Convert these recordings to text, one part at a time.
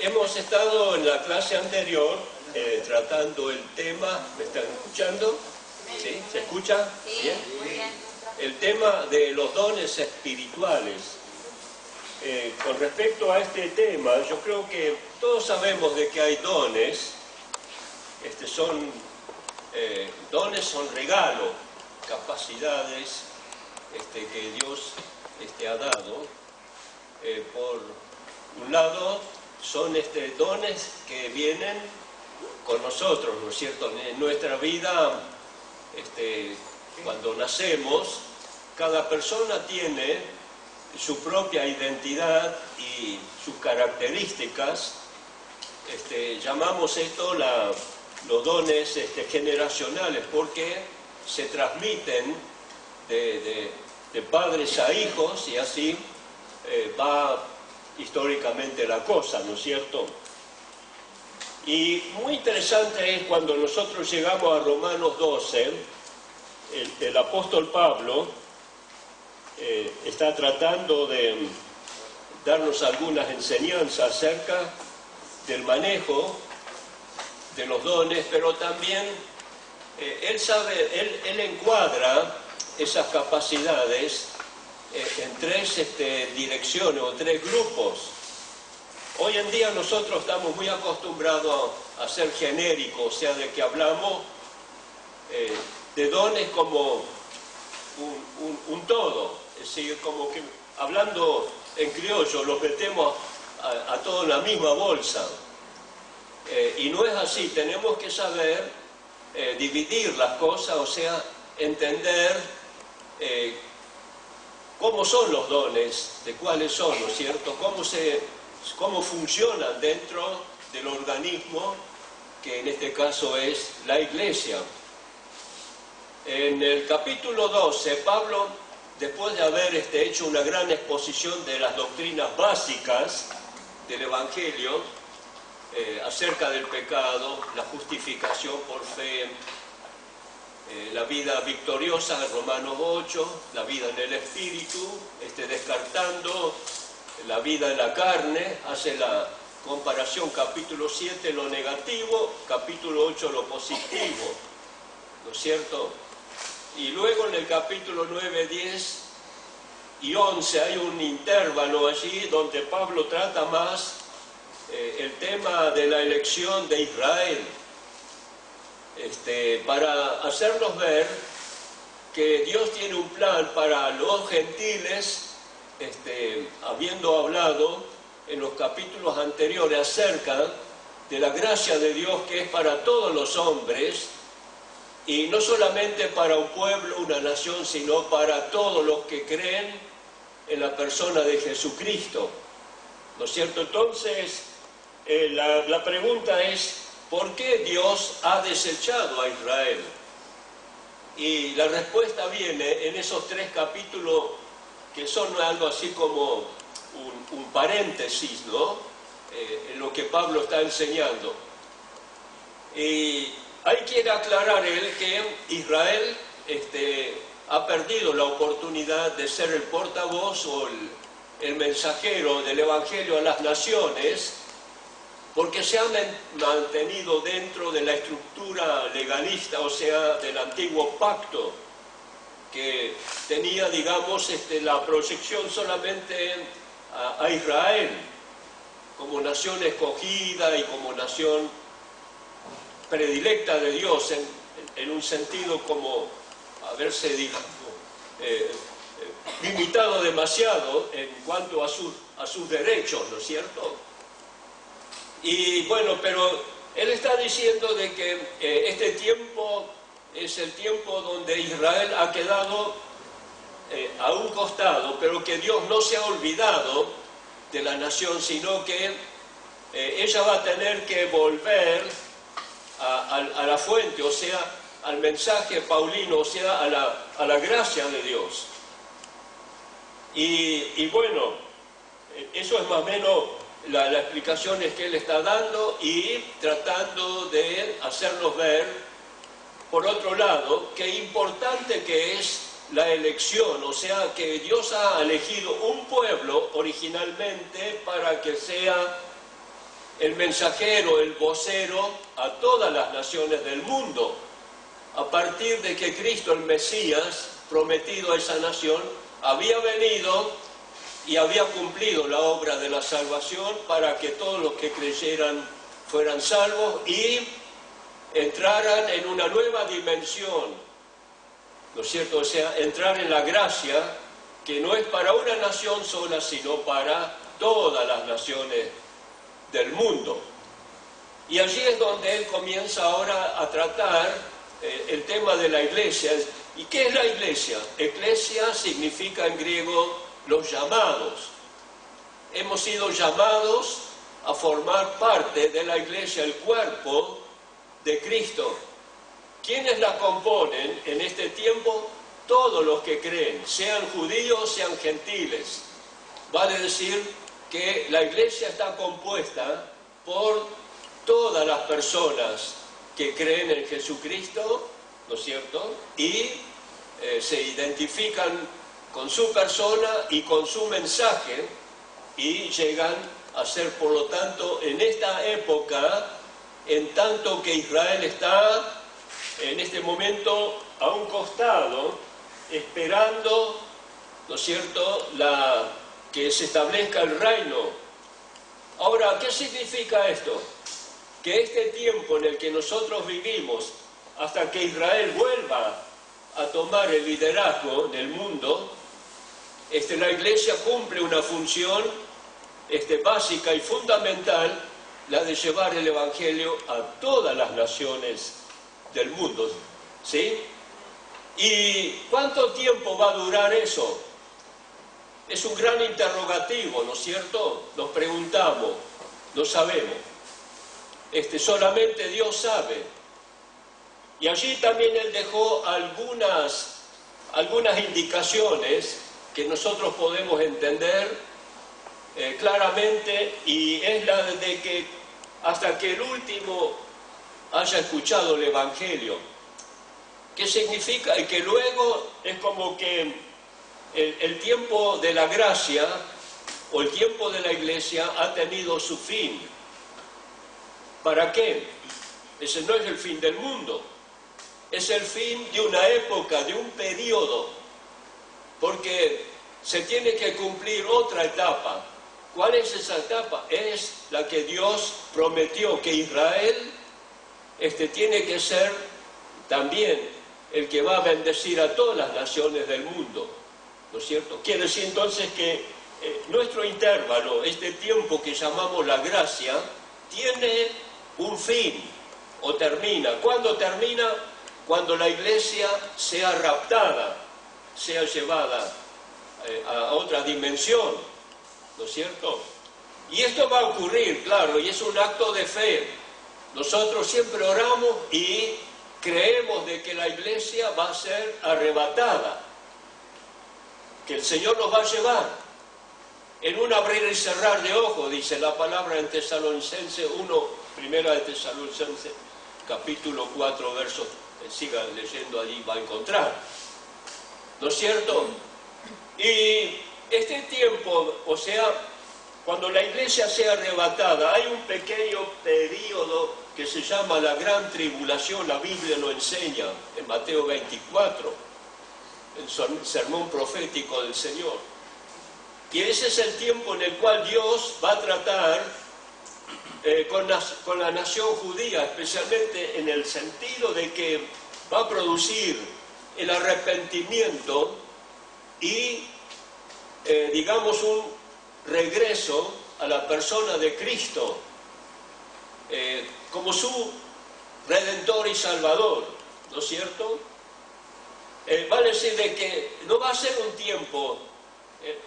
Hemos estado en la clase anterior tratando el tema, ¿me están escuchando? ¿Sí? ¿Se escucha? ¿Bien? El tema de los dones espirituales. Con respecto a este tema, yo creo que todos sabemos de que hay dones. Dones son regalo, capacidades que Dios ha dado. Por un lado, son dones que vienen con nosotros, ¿no es cierto? En nuestra vida, cuando nacemos, cada persona tiene su propia identidad y sus características. Llamamos esto los dones generacionales, porque se transmiten de padres a hijos, y así va históricamente la cosa, ¿no es cierto? Y muy interesante es cuando nosotros llegamos a Romanos 12, el apóstol Pablo está tratando de darnos algunas enseñanzas acerca del manejo de los dones, pero también él encuadra esas capacidades en tres direcciones o tres grupos. Hoy en día nosotros estamos muy acostumbrados a ser genéricos, o sea, de que hablamos de dones como un todo, es decir, como que hablando en criollo los metemos a todos en la misma bolsa. Y no es así, tenemos que saber dividir las cosas, o sea, entender cómo son los dones, de cuáles son, ¿no es cierto? Cómo funcionan dentro del organismo, que en este caso es la Iglesia. En el capítulo 12, Pablo, después de haber hecho una gran exposición de las doctrinas básicas del Evangelio, acerca del pecado, la justificación por fe, la vida victoriosa, Romanos 8, la vida en el Espíritu, descartando la vida en la carne, hace la comparación, capítulo 7 lo negativo, capítulo 8 lo positivo, ¿no es cierto? Y luego en el capítulo 9, 10 y 11 hay un intervalo allí donde Pablo trata más el tema de la elección de Israel, para hacernos ver que Dios tiene un plan para los gentiles, habiendo hablado en los capítulos anteriores acerca de la gracia de Dios que es para todos los hombres, y no solamente para un pueblo, una nación, sino para todos los que creen en la persona de Jesucristo, ¿no es cierto? Entonces, la pregunta es, ¿por qué Dios ha desechado a Israel? Y la respuesta viene en esos tres capítulos que son algo así como un paréntesis, ¿no? En lo que Pablo está enseñando. Y ahí quiere aclarar él que Israel ha perdido la oportunidad de ser el portavoz o el mensajero del Evangelio a las naciones, porque se han mantenido dentro de la estructura legalista, o sea, del antiguo pacto, que tenía, digamos, la proyección solamente a Israel, como nación escogida y como nación predilecta de Dios, en un sentido como haberse, digamos, limitado demasiado en cuanto a sus derechos, ¿no es cierto? Y bueno, pero él está diciendo de que este tiempo es el tiempo donde Israel ha quedado a un costado, pero que Dios no se ha olvidado de la nación, sino que ella va a tener que volver a la fuente, o sea, al mensaje paulino, o sea, a la gracia de Dios. Y bueno, eso es más o menos la explicación que él está dando, y tratando de hacernos ver, por otro lado, qué importante que es la elección, o sea, que Dios ha elegido un pueblo originalmente para que sea el mensajero, el vocero a todas las naciones del mundo, a partir de que Cristo, el Mesías, prometido a esa nación, había venido y había cumplido la obra de la salvación para que todos los que creyeran fueran salvos y entraran en una nueva dimensión, ¿no es cierto? O sea, entrar en la gracia que no es para una nación sola, sino para todas las naciones del mundo. Y allí es donde él comienza ahora a tratar el tema de la iglesia. ¿Y qué es la iglesia? Eclesia significa en griego los llamados. Hemos sido llamados a formar parte de la iglesia, el cuerpo de Cristo. ¿Quiénes la componen en este tiempo? Todos los que creen, sean judíos, sean gentiles. Vale decir que la iglesia está compuesta por todas las personas que creen en Jesucristo, ¿no es cierto? Y se identifican con su persona y con su mensaje y llegan a ser, por lo tanto, en esta época, en tanto que Israel está en este momento a un costado, esperando, ¿no es cierto?, que se establezca el reino. Ahora, ¿qué significa esto? Que este tiempo en el que nosotros vivimos, hasta que Israel vuelva a tomar el liderazgo del mundo, la iglesia cumple una función básica y fundamental, la de llevar el evangelio a todas las naciones del mundo, ¿sí? ¿Y cuánto tiempo va a durar eso? Es un gran interrogativo, ¿no es cierto? Nos preguntamos, no sabemos. Solamente Dios sabe. Y allí también Él dejó algunas indicaciones que nosotros podemos entender claramente, y es la de que hasta que el último haya escuchado el Evangelio. ¿Qué significa? Y que luego es como que el tiempo de la gracia o el tiempo de la iglesia ha tenido su fin. ¿Para qué? Ese no es el fin del mundo, es el fin de una época, de un periodo, porque se tiene que cumplir otra etapa. ¿Cuál es esa etapa? Es la que Dios prometió, que Israel tiene que ser también el que va a bendecir a todas las naciones del mundo, ¿no es cierto? Quiere decir entonces que nuestro intervalo, este tiempo que llamamos la gracia, tiene un fin, o termina. ¿Cuándo termina? Cuando la iglesia sea raptada, sea llevada a otra dimensión, ¿no es cierto? Y esto va a ocurrir, claro, y es un acto de fe. Nosotros siempre oramos y creemos de que la iglesia va a ser arrebatada, que el Señor nos va a llevar en un abrir y cerrar de ojos, dice la palabra en Tesalonicenses 1, primera de Tesalonicenses, capítulo 4, versos, sigan leyendo allí, va a encontrar, ¿no es cierto? Y este tiempo, o sea, cuando la iglesia sea arrebatada, hay un pequeño periodo que se llama la gran tribulación. La Biblia lo enseña en Mateo 24, el sermón profético del Señor. Y ese es el tiempo en el cual Dios va a tratar con la nación judía, especialmente en el sentido de que va a producir el arrepentimiento y, digamos, un regreso a la persona de Cristo como su Redentor y Salvador, ¿no es cierto? Vale decir de que no va a ser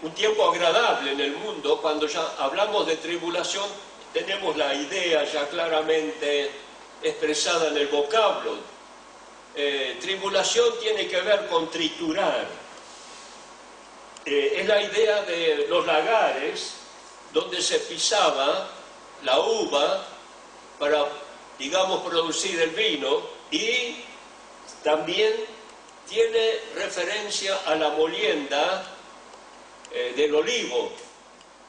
un tiempo agradable en el mundo. Cuando ya hablamos de tribulación, tenemos la idea ya claramente expresada en el vocablo. Tribulación tiene que ver con triturar. Es la idea de los lagares donde se pisaba la uva para, digamos, producir el vino, y también tiene referencia a la molienda del olivo.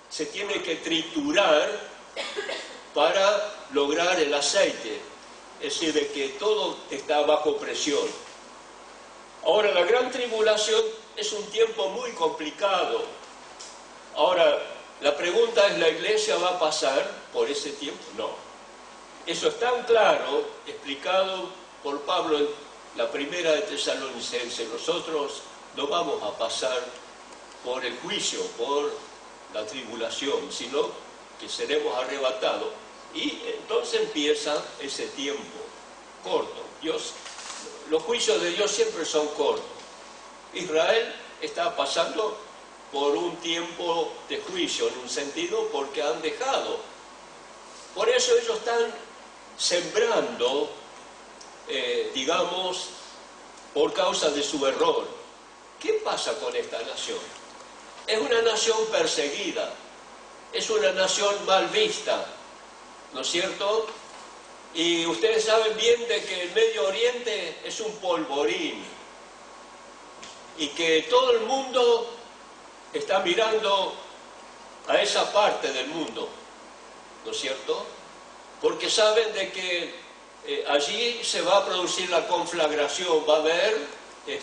Se tiene que triturar para lograr el aceite, es decir, de que todo está bajo presión. Ahora, la gran tribulación es un tiempo muy complicado. Ahora, la pregunta es, ¿la iglesia va a pasar por ese tiempo? No. Eso es tan claro, explicado por Pablo en la primera de Tesalonicenses. Nosotros no vamos a pasar por el juicio, por la tribulación, sino que seremos arrebatados. Y entonces empieza ese tiempo corto. Los juicios de Dios siempre son cortos. Israel está pasando por un tiempo de juicio, en un sentido, porque han dejado. Por eso ellos están sembrando, digamos, por causa de su error. ¿Qué pasa con esta nación? Es una nación perseguida, es una nación mal vista, ¿no es cierto? Y ustedes saben bien de que el Medio Oriente es un polvorín y que todo el mundo está mirando a esa parte del mundo, ¿no es cierto? Porque saben de que allí se va a producir la conflagración, va a haber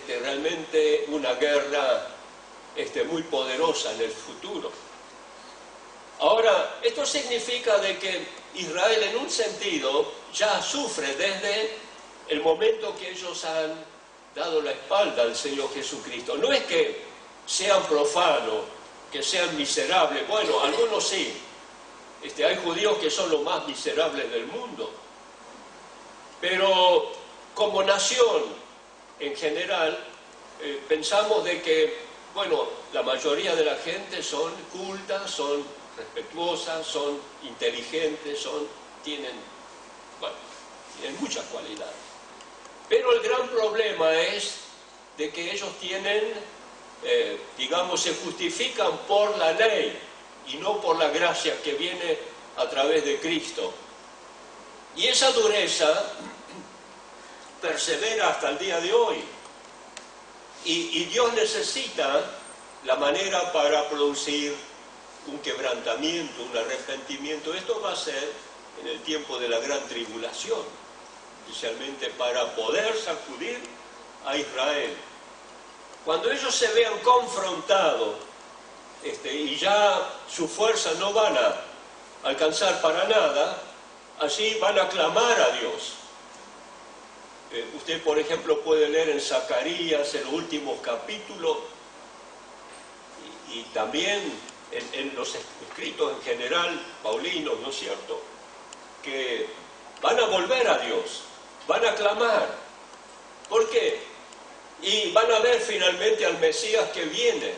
realmente una guerra muy poderosa en el futuro. Ahora, esto significa de que Israel en un sentido ya sufre desde el momento que ellos han dado la espalda al Señor Jesucristo. No es que sean profanos, que sean miserables. Bueno, algunos sí. Hay judíos que son los más miserables del mundo. Pero como nación, en general, pensamos de que, bueno, la mayoría de la gente son cultas, son respetuosas, son inteligentes, tienen muchas cualidades. Pero el gran problema es de que ellos tienen, digamos, se justifican por la ley y no por la gracia que viene a través de Cristo. Y esa dureza persevera hasta el día de hoy. Y Dios necesita la manera para producir un quebrantamiento, un arrepentimiento. Esto va a ser en el tiempo de la gran tribulación, especialmente para poder sacudir a Israel. Cuando ellos se vean confrontados y ya su fuerza no van a alcanzar para nada, allí van a clamar a Dios. Usted, por ejemplo, puede leer en Zacarías, en los últimos capítulos, y también en los escritos en general, paulinos, ¿no es cierto?, que van a volver a Dios, van a clamar. ¿Por qué? Y van a ver finalmente al Mesías que viene.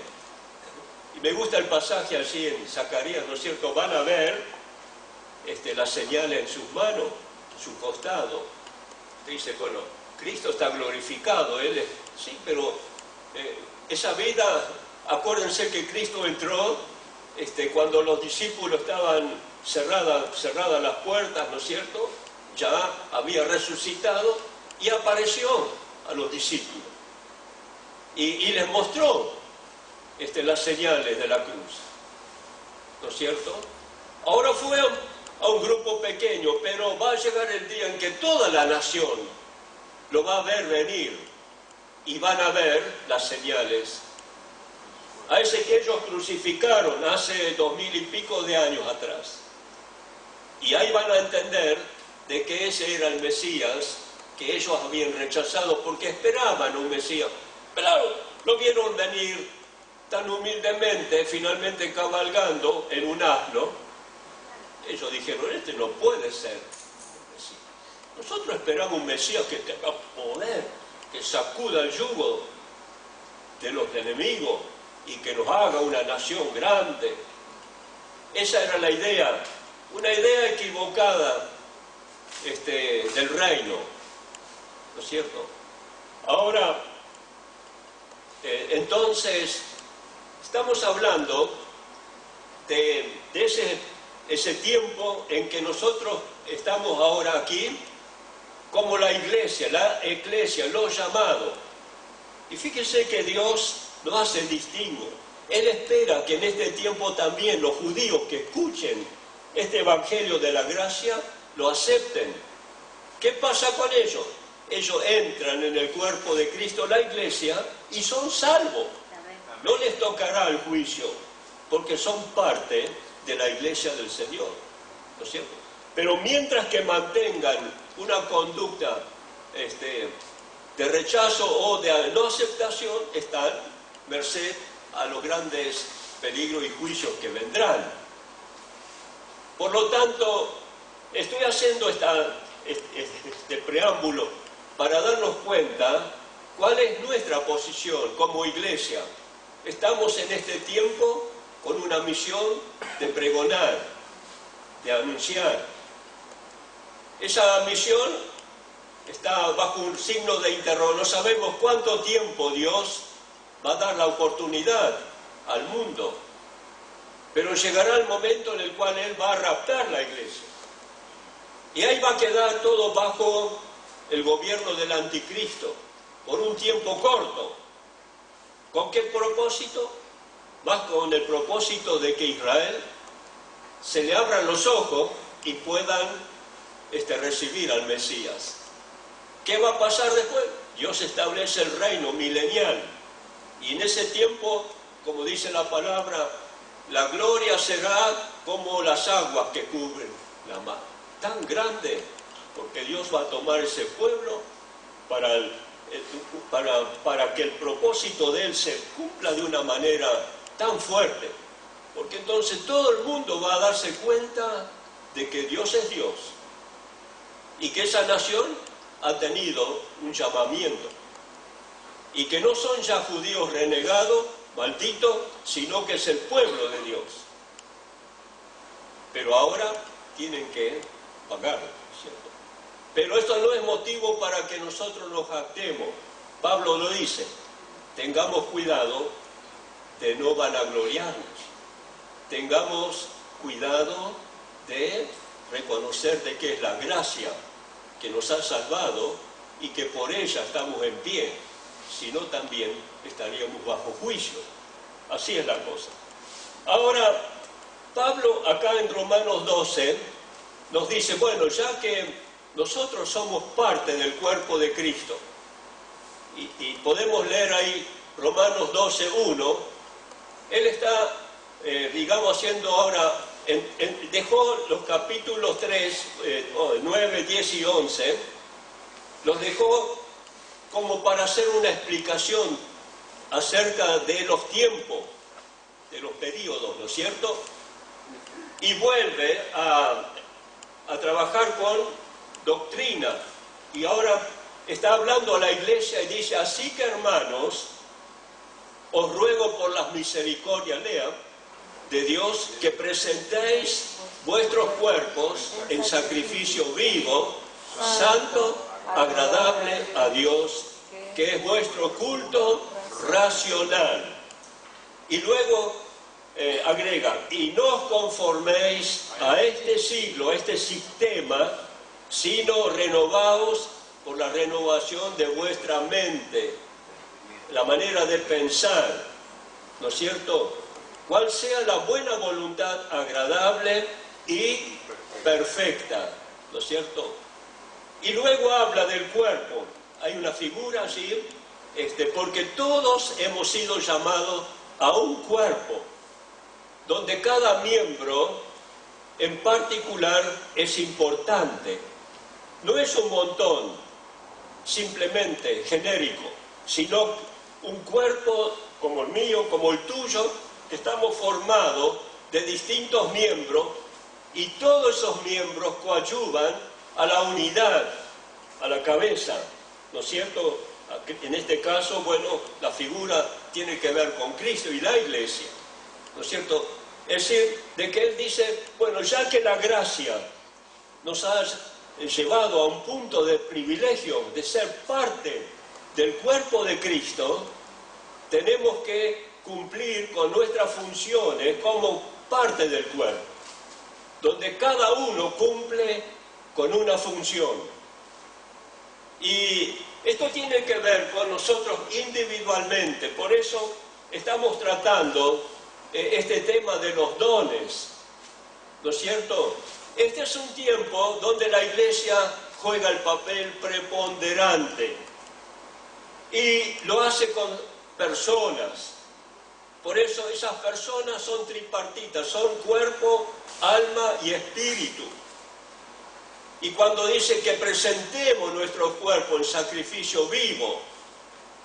Y me gusta el pasaje allí en Zacarías, ¿no es cierto? Van a ver las señales en sus manos, en su costado. Dice, bueno, Cristo está glorificado, sí, pero esa vida, acuérdense que Cristo entró cuando los discípulos estaban cerradas las puertas, ¿no es cierto? Ya había resucitado y apareció a los discípulos y les mostró las señales de la cruz, ¿no es cierto? Ahora fue a un grupo pequeño, pero va a llegar el día en que toda la nación lo va a ver venir y van a ver las señales. A ese que ellos crucificaron hace 2000 y pico de años atrás. Y ahí van a entender de que ese era el Mesías que ellos habían rechazado porque esperaban un Mesías. Pero lo vieron venir tan humildemente, finalmente cabalgando en un asno. Ellos dijeron, no puede ser. Nosotros esperamos un Mesías que tenga poder, que sacuda el yugo de los enemigos y que nos haga una nación grande. Esa era la idea, una idea equivocada del reino, ¿no es cierto? Ahora, entonces, estamos hablando de ese tiempo en que nosotros estamos ahora aquí, como la eclesia, los llamados. Y fíjese que Dios no hace distingo. Él espera que en este tiempo también los judíos que escuchen este evangelio de la gracia, lo acepten. ¿Qué pasa con ellos? Ellos entran en el cuerpo de Cristo, la iglesia, y son salvos. No les tocará el juicio, porque son parte de la iglesia del Señor, ¿no es cierto? Pero mientras que mantengan una conducta de rechazo o de no aceptación, están merced a los grandes peligros y juicios que vendrán. Por lo tanto, estoy haciendo este preámbulo para darnos cuenta cuál es nuestra posición como iglesia. Estamos en este tiempo con una misión de pregonar, de anunciar. Esa misión está bajo un signo de interrogación. No sabemos cuánto tiempo Dios va a dar la oportunidad al mundo, pero llegará el momento en el cual Él va a raptar la iglesia. Y ahí va a quedar todo bajo el gobierno del anticristo, por un tiempo corto. ¿Con qué propósito? Más con el propósito de que Israel se le abran los ojos y puedan recibir al Mesías. ¿Qué va a pasar después? Dios establece el reino milenial. Y en ese tiempo, como dice la palabra, la gloria será como las aguas que cubren la mar. Tan grande, porque Dios va a tomar ese pueblo para que el propósito de Él se cumpla de una manera tan fuerte. Porque entonces todo el mundo va a darse cuenta de que Dios es Dios y que esa nación ha tenido un llamamiento y que no son ya judíos renegados, malditos, sino que es el pueblo de Dios. Pero ahora tienen que pagarlo, ¿cierto? Pero esto no es motivo para que nosotros nos jactemos. Pablo lo dice, tengamos cuidado de no vanagloriarnos, tengamos cuidado de reconocer de que es la gracia que nos ha salvado y que por ella estamos en pie, si no también estaríamos bajo juicio. Así es la cosa. Ahora, Pablo acá en Romanos 12 nos dice, bueno, ya que nosotros somos parte del cuerpo de Cristo, y podemos leer ahí Romanos 12:1, él está, digamos, haciendo ahora, dejó los capítulos 3, 9, 10 y 11, los dejó como para hacer una explicación acerca de los tiempos, de los periodos, ¿no es cierto? Y vuelve a trabajar con doctrina, y ahora está hablando a la iglesia y dice, así que hermanos, os ruego por las misericordias, lean, de Dios, que presentéis vuestros cuerpos en sacrificio vivo, santo, agradable a Dios, que es vuestro culto racional. Y luego agrega, y no os conforméis a este siglo, a este sistema, sino renovaos por la renovación de vuestra mente, la manera de pensar, ¿no es cierto? Cuál sea la buena voluntad agradable y perfecta, ¿no es cierto? Y luego habla del cuerpo. Hay una figura allí, porque todos hemos sido llamados a un cuerpo, donde cada miembro en particular es importante. No es un montón, simplemente genérico, sino un cuerpo como el mío, como el tuyo, que estamos formados de distintos miembros, y todos esos miembros coadyuvan a la unidad, a la cabeza, ¿no es cierto? En este caso, bueno, la figura tiene que ver con Cristo y la iglesia, ¿no es cierto? Es decir, de que Él dice, bueno, ya que la gracia nos ha llevado a un punto de privilegio de ser parte del cuerpo de Cristo, tenemos que cumplir con nuestras funciones como parte del cuerpo, donde cada uno cumple con una función. Y esto tiene que ver con nosotros individualmente, por eso estamos tratando este tema de los dones, ¿no es cierto? Este es un tiempo donde la iglesia juega el papel preponderante y lo hace con personas. Por eso esas personas son tripartitas, son cuerpo, alma y espíritu. Y cuando dice que presentemos nuestro cuerpo en sacrificio vivo,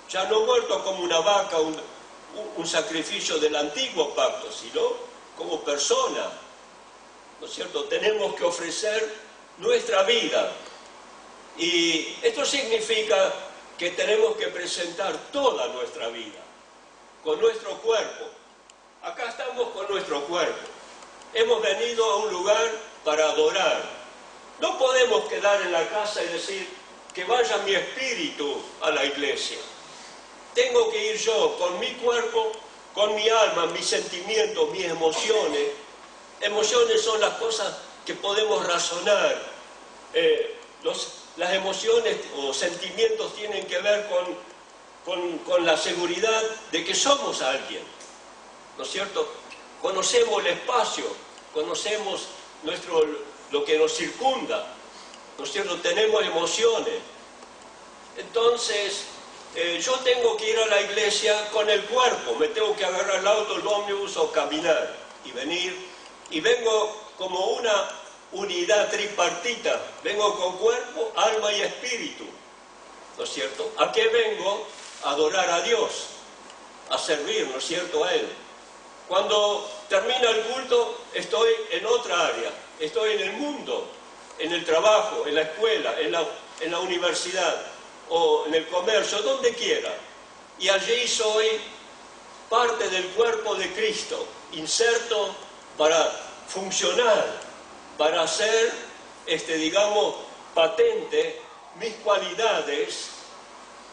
ya no muerto como una vaca, un sacrificio del antiguo pacto, sino como persona, ¿no es cierto? Tenemos que ofrecer nuestra vida. Y esto significa que tenemos que presentar toda nuestra vida, con nuestro cuerpo. Acá estamos con nuestro cuerpo. Hemos venido a un lugar para adorar. No podemos quedar en la casa y decir que vaya mi espíritu a la iglesia. Tengo que ir yo con mi cuerpo, con mi alma, mis sentimientos, mis emociones. Emociones son las cosas que podemos razonar. Las emociones o sentimientos tienen que ver con la seguridad de que somos alguien, ¿no es cierto? Conocemos el espacio, conocemos lo que nos circunda, ¿no es cierto? Tenemos emociones. Entonces, yo tengo que ir a la iglesia con el cuerpo, me tengo que agarrar el auto, el ómnibus o caminar y venir, y vengo como una unidad tripartita, vengo con cuerpo, alma y espíritu, ¿no es cierto? ¿A qué vengo? A adorar a Dios, a servir, ¿no es cierto?, a Él. Cuando termina el culto, estoy en otra área, estoy en el mundo, en el trabajo, en la escuela, en la universidad o en el comercio, donde quiera. Y allí soy parte del cuerpo de Cristo, inserto para funcionar, para hacer, digamos, patente mis cualidades,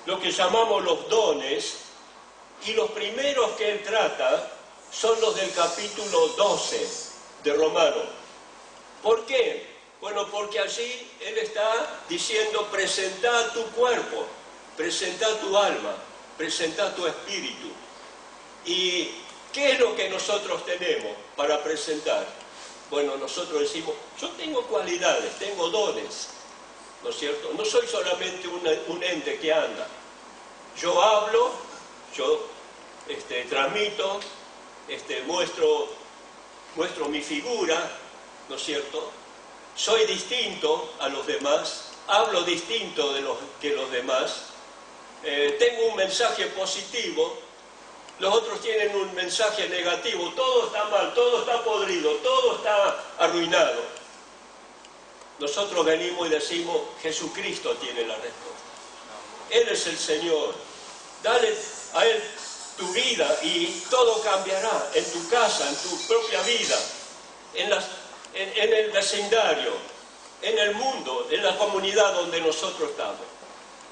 lo que llamamos los dones, y los primeros que él trata son los del capítulo 12 de Romanos. ¿Por qué? Bueno, porque allí él está diciendo: presenta tu cuerpo, presenta tu alma, presenta tu espíritu. ¿Y qué es lo que nosotros tenemos para presentar? Bueno, nosotros decimos: yo tengo cualidades, tengo dones, ¿no es cierto? No soy solamente un ente que anda. Yo hablo, yo transmito, muestro mi figura, ¿no es cierto? Soy distinto a los demás, hablo distinto que los demás, tengo un mensaje positivo, los otros tienen un mensaje negativo, todo está mal, todo está podrido, todo está arruinado. Nosotros venimos y decimos: Jesucristo tiene la respuesta. Él es el Señor. Dale a Él tu vida y todo cambiará en tu casa, en tu propia vida, en el vecindario, en el mundo, en la comunidad donde nosotros estamos,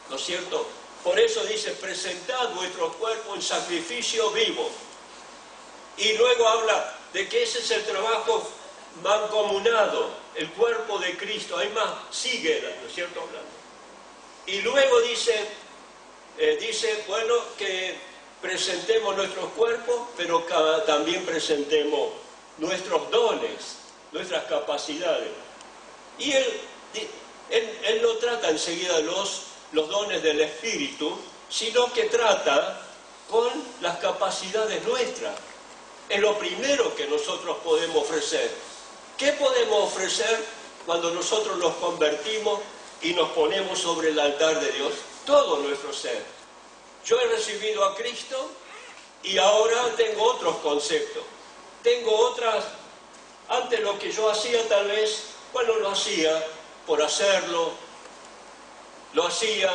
¿no es cierto? Por eso dice: presentad vuestro cuerpo en sacrificio vivo. Y luego habla de que ese es el trabajo mancomunado, el cuerpo de Cristo. Hay más, sigue, ¿no es cierto?, hablando. Y luego dice, bueno, que presentemos nuestros cuerpos, pero también presentemos nuestros dones, nuestras capacidades. Y él no trata enseguida los dones del Espíritu, sino que trata con las capacidades nuestras. Es lo primero que nosotros podemos ofrecer. ¿Qué podemos ofrecer cuando nosotros nos convertimos y nos ponemos sobre el altar de Dios? Todo nuestro ser. Yo he recibido a Cristo y ahora tengo otros conceptos. Tengo otras. Antes lo que yo hacía tal vez, bueno, lo hacía por hacerlo, lo hacía,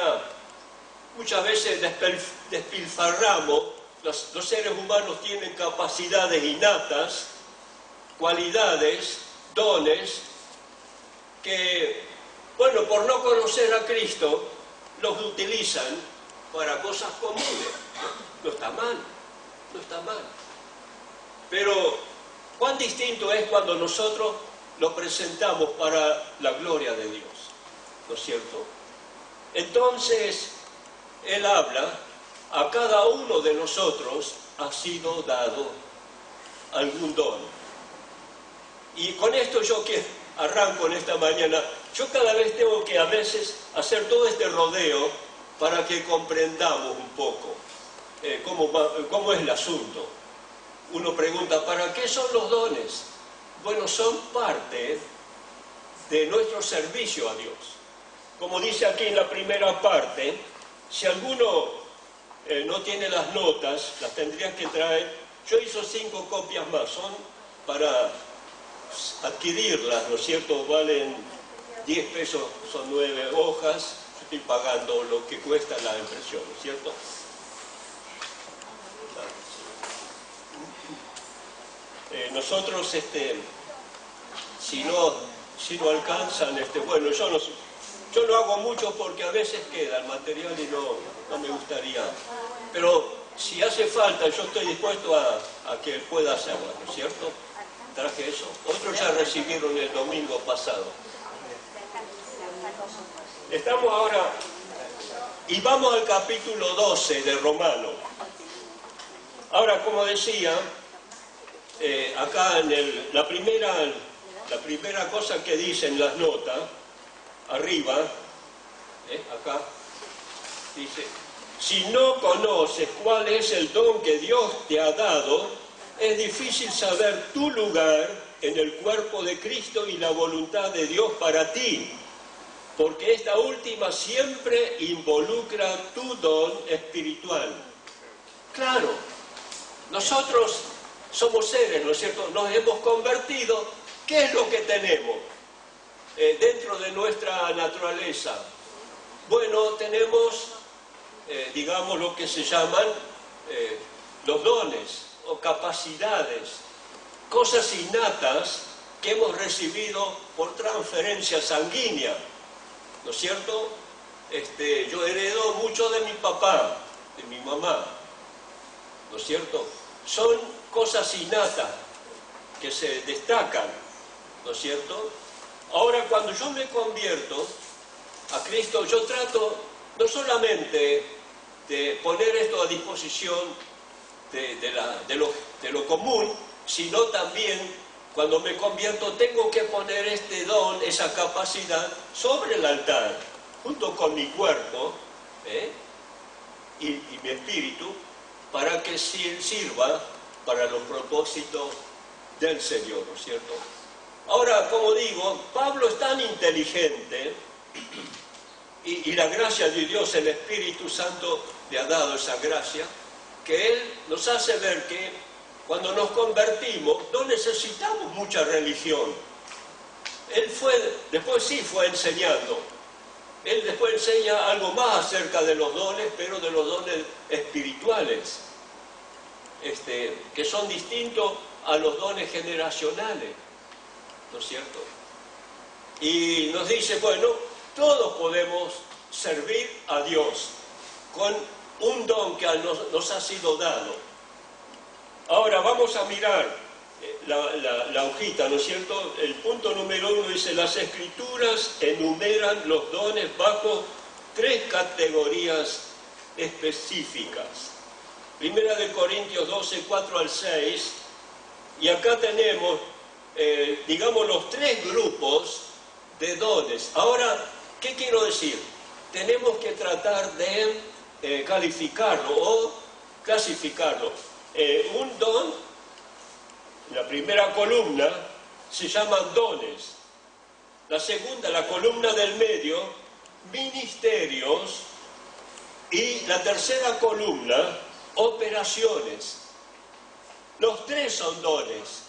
muchas veces despilfarramos. Los seres humanos tienen capacidades innatas, cualidades, dones, que, bueno, por no conocer a Cristo, los utilizan para cosas comunes. No está mal, no está mal. Pero cuán distinto es cuando nosotros lo presentamos para la gloria de Dios, ¿no es cierto? Entonces, él habla: a cada uno de nosotros ha sido dado algún don. Y con esto yo que arranco en esta mañana, yo cada vez tengo que a veces hacer todo este rodeo para que comprendamos un poco cómo es el asunto. Uno pregunta, ¿para qué son los dones? Bueno, son parte de nuestro servicio a Dios. Como dice aquí en la primera parte, si alguno no tiene las notas, las tendría que traer. Yo hice 5 copias más, son para adquirirlas, ¿no es cierto? Valen 10 pesos, son 9 hojas, yo estoy pagando lo que cuesta la impresión, ¿no es cierto? Nosotros, si no alcanzan, bueno, yo no hago mucho porque a veces queda el material y no me gustaría, pero si hace falta, yo estoy dispuesto a que pueda hacerlo, ¿no es cierto? Traje eso. Otros ya recibieron el domingo pasado. Estamos ahora, y vamos al capítulo 12 de Romano. Ahora, como decía, acá en la primera cosa que dicen las notas, arriba, acá, dice, si no conoces cuál es el don que Dios te ha dado, es difícil saber tu lugar en el cuerpo de Cristo y la voluntad de Dios para ti, porque esta última siempre involucra tu don espiritual. Claro, nosotros somos seres, ¿no es cierto? Nos hemos convertido. ¿Qué es lo que tenemos dentro de nuestra naturaleza? Bueno, tenemos, digamos, lo que se llaman los dones o capacidades, cosas innatas que hemos recibido por transferencia sanguínea, ¿no es cierto? Yo heredo mucho de mi papá, de mi mamá, ¿no es cierto? Son cosas innatas que se destacan, ¿no es cierto? Ahora, cuando yo me convierto a Cristo, yo trato no solamente de poner esto a disposición de lo común, sino también, cuando me convierto, tengo que poner este don, esa capacidad, sobre el altar, junto con mi cuerpo y mi espíritu, para que sirva para los propósitos del Señor, ¿no es cierto? Ahora, como digo, Pablo es tan inteligente y la gracia de Dios, el Espíritu Santo, le ha dado esa gracia, que Él nos hace ver que cuando nos convertimos no necesitamos mucha religión. Él después sí fue enseñando. Él después enseña algo más acerca de los dones, pero de los dones espirituales, que son distintos a los dones generacionales, ¿no es cierto? Y nos dice, bueno, todos podemos servir a Dios con un don que nos ha sido dado. Ahora vamos a mirar la hojita, ¿no es cierto? El punto número 1 dice, las Escrituras enumeran los dones bajo 3 categorías específicas. Primera de Corintios 12, 4 al 6, y acá tenemos, digamos, los 3 grupos de dones. Ahora, ¿qué quiero decir? Tenemos que tratar de calificarlo o clasificarlo. Un don, en la primera columna, se llaman dones. La segunda, la columna del medio, ministerios. Y la tercera columna, operaciones. Los 3 son dones,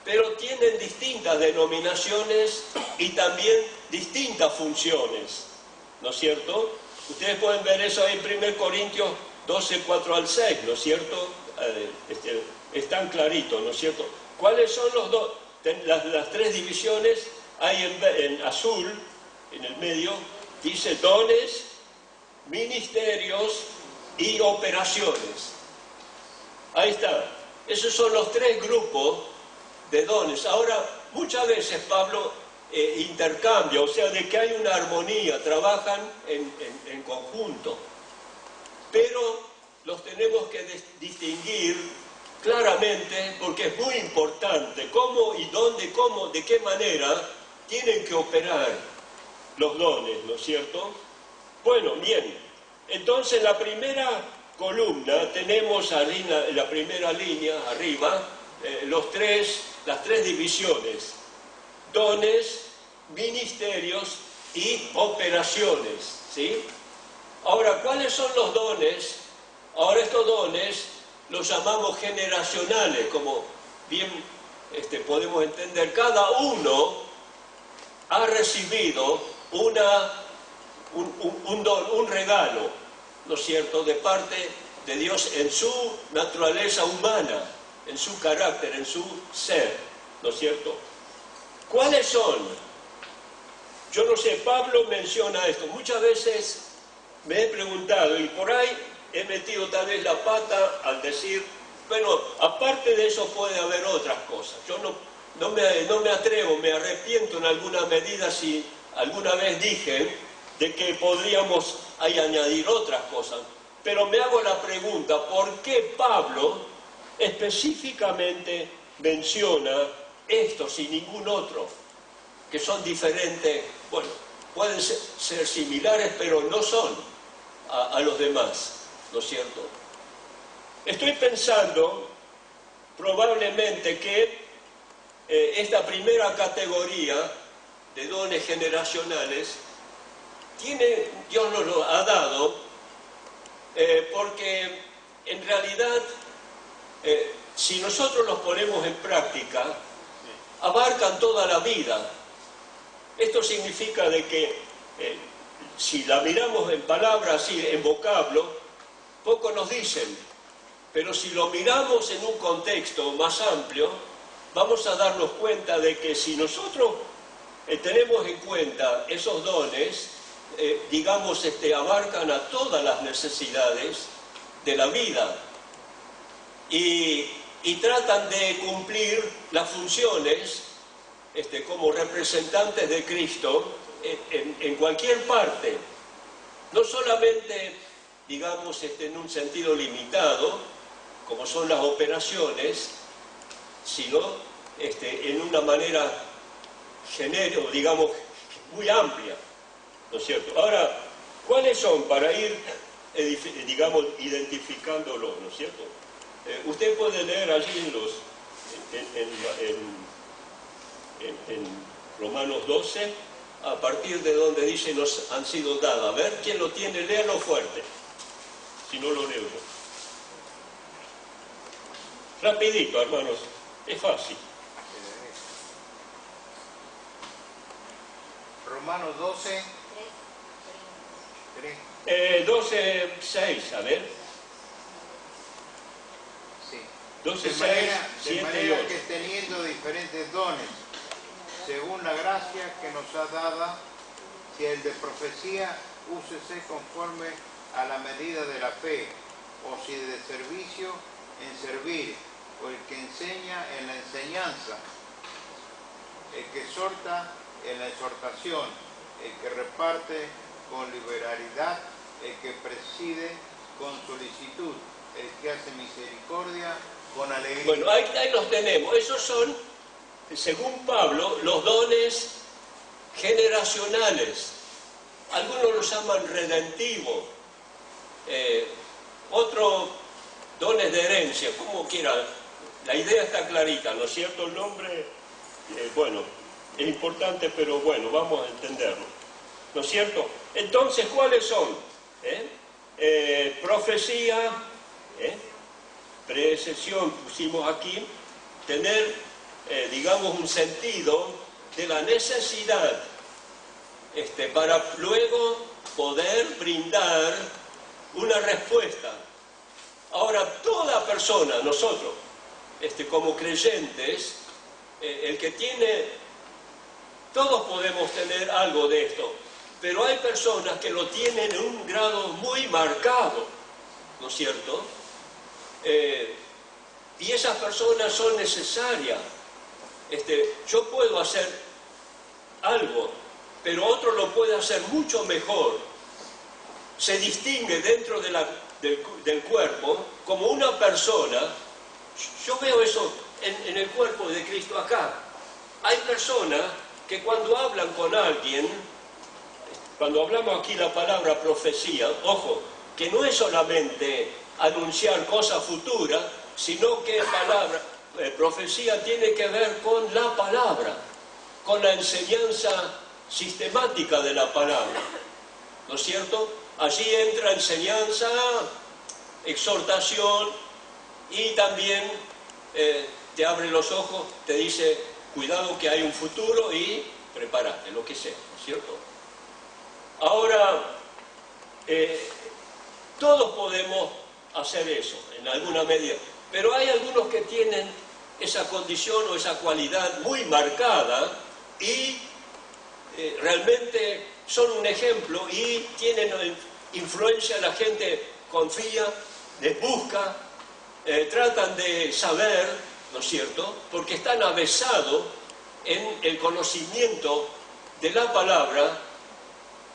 pero tienen distintas denominaciones y también distintas funciones, ¿no es cierto? Ustedes pueden ver eso ahí en 1 Corintios 12, 4 al 6, ¿no es cierto? Están claritos, ¿no es cierto? ¿Cuáles son los dos? Las 3 divisiones hay en azul, en el medio, dice dones, ministerios y operaciones. Ahí está. Esos son los 3 grupos de dones. Ahora, muchas veces Pablo intercambia, o sea, de que hay una armonía, trabajan en conjunto. Pero los tenemos que distinguir claramente, porque es muy importante, cómo y dónde, cómo, de qué manera tienen que operar los dones, ¿no es cierto? Bueno, bien, entonces en la primera columna tenemos en la primera línea, arriba, las tres divisiones: dones, ministerios y operaciones, ¿sí? Ahora, ¿cuáles son los dones? Ahora, estos dones los llamamos generacionales, como bien podemos entender. Cada uno ha recibido un don, un regalo, ¿no es cierto?, de parte de Dios en su naturaleza humana, en su carácter, en su ser, ¿no es cierto? ¿Cuáles son? Yo no sé, Pablo menciona esto. Muchas veces me he preguntado, y por ahí he metido tal vez la pata al decir, bueno, aparte de eso puede haber otras cosas. Yo no me atrevo, me arrepiento en alguna medida si alguna vez dije de que podríamos ahí añadir otras cosas. Pero me hago la pregunta, ¿por qué Pablo específicamente menciona esto sin ningún otro? Que son diferentes, bueno, pueden ser similares, pero no son a los demás, ¿no es cierto? Estoy pensando probablemente que esta primera categoría de dones generacionales Dios nos lo ha dado porque en realidad si nosotros los ponemos en práctica abarcan toda la vida. Esto significa de que si la miramos en palabras, así, en vocablo, poco nos dicen, pero si lo miramos en un contexto más amplio, vamos a darnos cuenta de que si nosotros tenemos en cuenta esos dones, digamos, abarcan a todas las necesidades de la vida y tratan de cumplir las funciones como representantes de Cristo en cualquier parte, no solamente, digamos, en un sentido limitado, como son las operaciones, sino en una manera genérica, digamos, muy amplia, ¿no es cierto? Ahora, ¿cuáles son? Para ir, digamos, identificándolos, ¿no es cierto? Usted puede leer allí en Romanos 12, a partir de donde dice nos han sido dadas. A ver, ¿quién lo tiene? Léalo fuerte, si no lo leo yo. Rapidito, hermanos, es fácil. Romanos 12, 12:6, a ver. Sí. 12:6, de 7 y manera 8. que teniendo diferentes dones, según la gracia que nos ha dada, si el de profecía, úsese conforme a la medida de la fe, o si de servicio, en servir, o el que enseña en la enseñanza, el que exhorta en la exhortación, el que reparte con liberalidad, el que preside con solicitud, el que hace misericordia con alegría. Bueno, ahí los tenemos. Esos son, según Pablo, los dones generacionales. Algunos los llaman redentivos, otros dones de herencia, como quiera. La idea está clarita, ¿no es cierto? El nombre, bueno, es importante, pero bueno, vamos a entenderlo, ¿no es cierto? Entonces, ¿cuáles son? Profecía, precesión pusimos aquí, tener, digamos, un sentido de la necesidad para luego poder brindar una respuesta. Ahora, toda persona, nosotros, como creyentes, el que tiene, todos podemos tener algo de esto, pero hay personas que lo tienen en un grado muy marcado, ¿no es cierto? Y esas personas son necesarias. Yo puedo hacer algo, pero otro lo puede hacer mucho mejor. Se distingue dentro del cuerpo como una persona Yo veo eso en el cuerpo de Cristo acá. Hay personas que cuando hablan con alguien, cuando hablamos aquí la palabra profecía, ojo, que no es solamente anunciar cosas futuras, sino que profecía tiene que ver con la palabra, con la enseñanza sistemática de la palabra, ¿no es cierto? Allí entra enseñanza, exhortación y también te abre los ojos, te dice, cuidado que hay un futuro y prepárate, lo que sea, ¿no es cierto? Ahora, todos podemos hacer eso, en alguna medida, pero hay algunos que tienen esa condición o esa cualidad muy marcada y realmente son un ejemplo y tienen influencia, la gente confía, les busca, tratan de saber, ¿no es cierto?, porque están avesados en el conocimiento de la palabra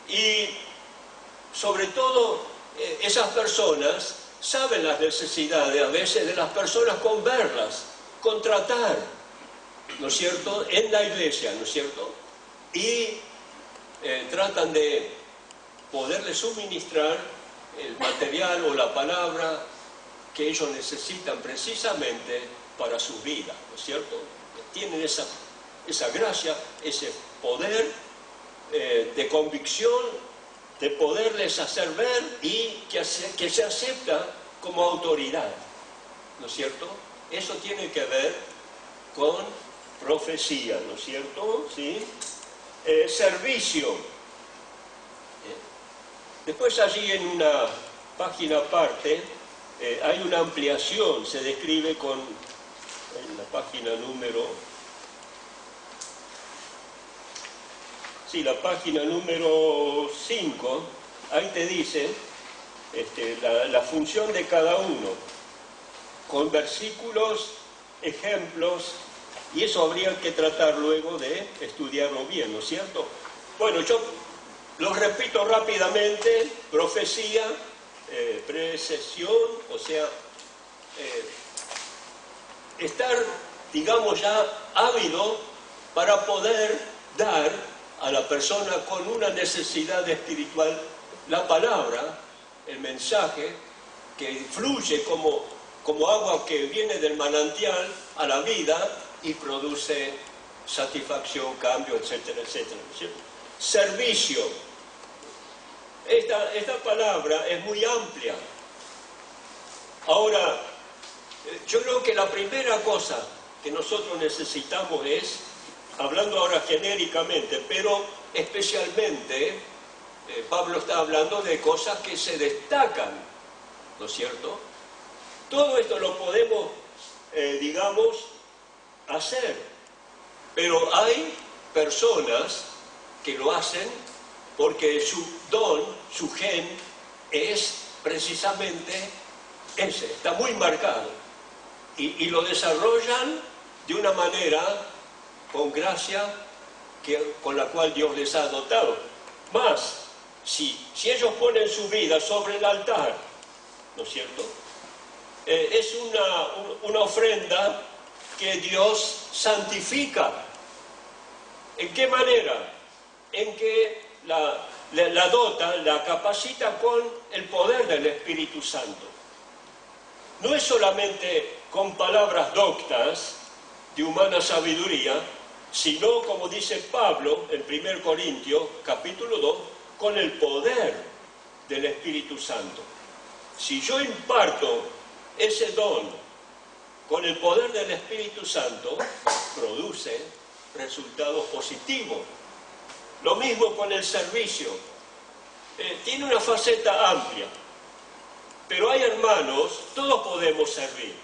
y sobre todo esas personas saben las necesidades a veces de las personas con verlas, con tratar, ¿no es cierto?, en la iglesia, ¿no es cierto?, y tratan de poderles suministrar el material o la palabra que ellos necesitan precisamente para su vida, ¿no es cierto? Tienen esa gracia, ese poder de convicción, de poderles hacer ver y que se acepta como autoridad, ¿no es cierto? Eso tiene que ver con profecía, ¿no es cierto? ¿Sí? Servicio. Después allí en una página aparte hay una ampliación, se describe en la página número... Sí, la página número 5, ahí te dice la función de cada uno, con versículos, ejemplos, y eso habría que tratar luego de estudiarlo bien, ¿no es cierto? Bueno, yo lo repito rápidamente: profecía, precesión, o sea, estar, digamos, ya ávido para poder dar a la persona con una necesidad espiritual la palabra, el mensaje que fluye como agua que viene del manantial a la vida y produce satisfacción, cambio, etcétera, etcétera, ¿cierto? Servicio. Esta palabra es muy amplia. Ahora, yo creo que la primera cosa que nosotros necesitamos es, hablando ahora genéricamente, pero especialmente, Pablo está hablando de cosas que se destacan, ¿no es cierto? Todo esto lo podemos, digamos, hacer, pero hay personas que lo hacen porque su don, su gen, es precisamente ese, está muy marcado, y lo desarrollan de una manera con gracia con la cual Dios les ha dotado. Más, si ellos ponen su vida sobre el altar, ¿no es cierto?, es una ofrenda que Dios santifica. ¿En qué manera? En que la dota, la capacita con el poder del Espíritu Santo. No es solamente con palabras doctas de humana sabiduría, sino, como dice Pablo en 1 Corintios, capítulo 2, con el poder del Espíritu Santo. Si yo imparto ese don con el poder del Espíritu Santo, produce resultados positivos. Lo mismo con el servicio. Tiene una faceta amplia, pero hay hermanos, todos podemos servir,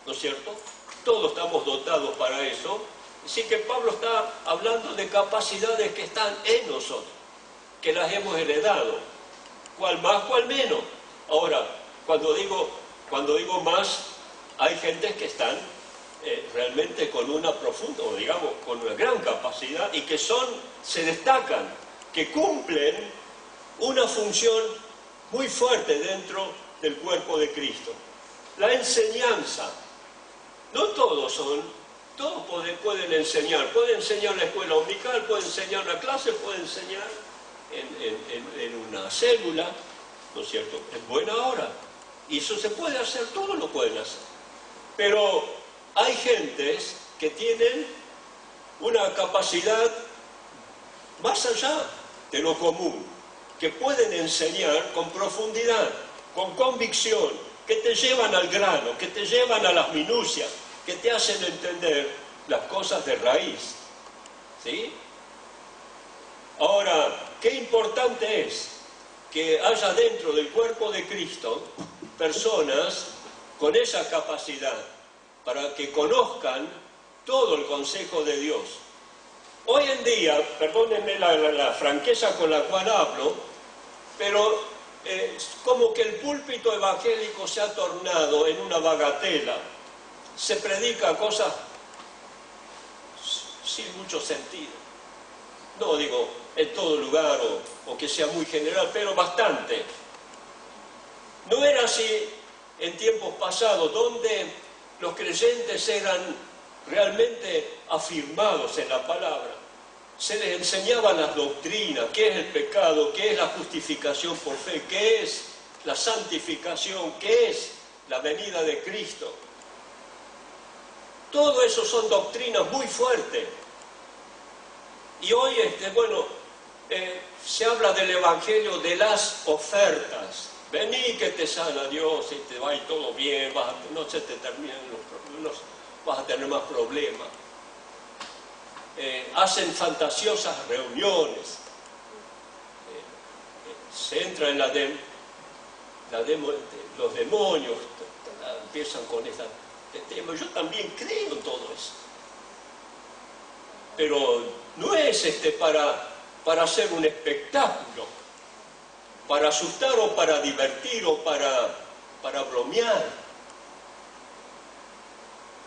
¿no es cierto? Todos estamos dotados para eso. Así que Pablo está hablando de capacidades que están en nosotros, que las hemos heredado, cual más, cual menos. Ahora, cuando digo más, hay gentes que están realmente con una profunda, o digamos, con una gran capacidad y que se destacan, que cumplen una función muy fuerte dentro del cuerpo de Cristo. La enseñanza. No todos pueden enseñar. Pueden enseñar en la escuela dominical, pueden enseñar en la clase, pueden enseñar en una célula, ¿no es cierto? En buena hora. Y eso se puede hacer, todos lo pueden hacer. Pero hay gentes que tienen una capacidad más allá de lo común, que pueden enseñar con profundidad, con convicción, que te llevan al grano, que te llevan a las minucias, que te hacen entender las cosas de raíz. ¿Sí? Ahora, qué importante es que haya dentro del cuerpo de Cristo personas con esa capacidad para que conozcan todo el consejo de Dios. Hoy en día, perdónenme la franqueza con la cual hablo, pero como que el púlpito evangélico se ha tornado en una bagatela. Se predica cosas sin mucho sentido. No digo en todo lugar o que sea muy general, pero bastante. No era así en tiempos pasados, donde los creyentes eran realmente afirmados en la palabra. Se les enseñaban las doctrinas, qué es el pecado, qué es la justificación por fe, qué es la santificación, qué es la venida de Cristo. Todo eso son doctrinas muy fuertes. Y hoy, se habla del Evangelio de las ofertas. Vení que te sana Dios y te va a ir todo bien, no se te terminan los problemas, vas a tener más problemas. Hacen fantasiosas reuniones. Se entra en los demonios, empiezan con este tema. Yo también creo en todo eso. Pero no es para hacer un espectáculo, para asustar o para divertir o para bromear.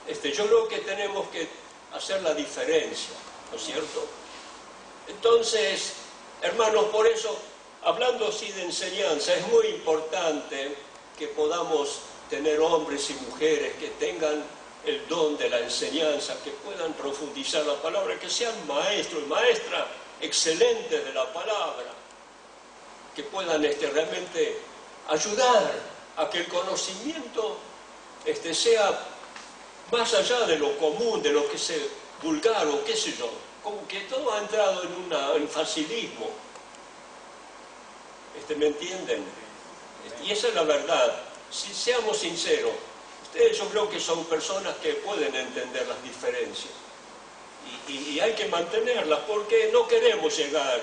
Yo creo que tenemos que hacer la diferencia, ¿no es cierto? Entonces, hermanos, por eso, hablando así de enseñanza, es muy importante que podamos tener hombres y mujeres que tengan el don de la enseñanza, que puedan profundizar la palabra, que sean maestros y maestras excelentes de la palabra, que puedan realmente ayudar a que el conocimiento sea más allá de lo común, de lo que se vulgar o qué sé yo, como que todo ha entrado en facilismo. ¿Me entienden? Y esa es la verdad. Si seamos sinceros, ustedes yo creo que son personas que pueden entender las diferencias y hay que mantenerlas, porque no queremos llegar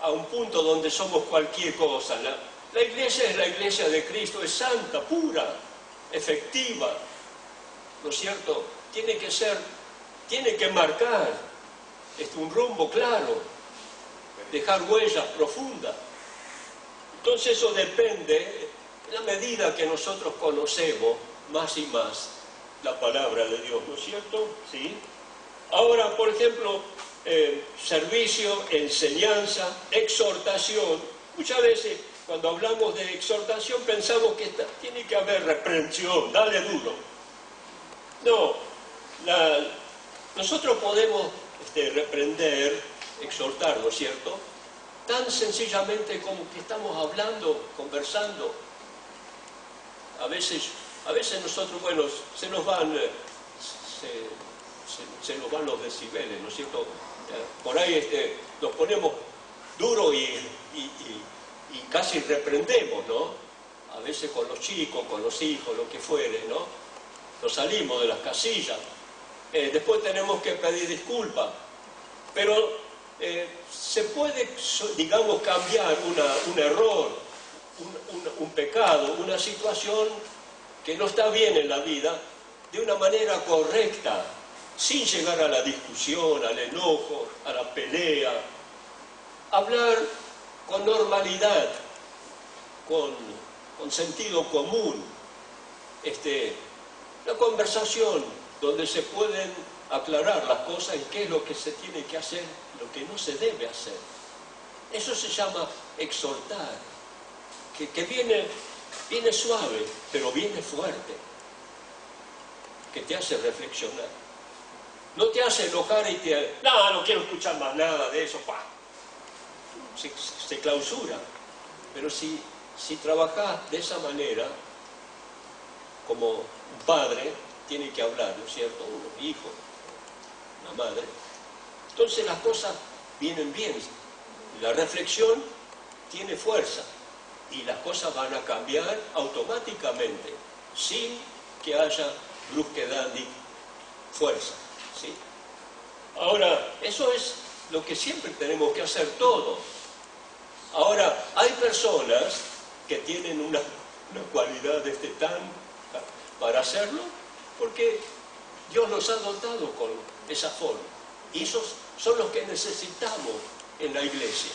a un punto donde somos cualquier cosa. La iglesia es la iglesia de Cristo, es santa, pura, efectiva, ¿no es cierto? Tiene que marcar un rumbo claro, dejar huellas profundas. Entonces eso depende en la medida que nosotros conocemos más y más la palabra de Dios, ¿no es cierto? ¿Sí? Ahora, por ejemplo, servicio, enseñanza, exhortación. Muchas veces cuando hablamos de exhortación pensamos que tiene que haber reprensión, dale duro. No, nosotros podemos reprender, exhortar, ¿no es cierto? Tan sencillamente como que estamos hablando, conversando. A veces nosotros, se nos van los decibeles, ¿no es cierto? Por ahí nos ponemos duro y casi reprendemos, ¿no? A veces con los chicos, con los hijos, lo que fuere, ¿no? Nos salimos de las casillas. Después tenemos que pedir disculpas. Pero se puede, digamos, cambiar un error, un pecado, una situación que no está bien en la vida, de una manera correcta, sin llegar a la discusión, al enojo, a la pelea. Hablar con normalidad, con sentido común. Una conversación donde se pueden aclarar las cosas y qué es lo que se tiene que hacer, lo que no se debe hacer. Eso se llama exhortar, que viene suave, pero viene fuerte. que te hace reflexionar. No te hace enojar y te... No quiero escuchar más nada de eso. ¡Pah! Se clausura. Pero si trabajás de esa manera, como un padre tiene que hablar, ¿no es cierto? Un hijo, una madre. Entonces las cosas vienen bien. La reflexión tiene fuerza y las cosas van a cambiar automáticamente, sin que haya brusquedad ni fuerza, ¿sí? Ahora, eso es lo que siempre tenemos que hacer todos. Ahora, hay personas que tienen una cualidad para hacerlo, porque Dios los ha dotado con esa forma. Y esos son los que necesitamos en la iglesia.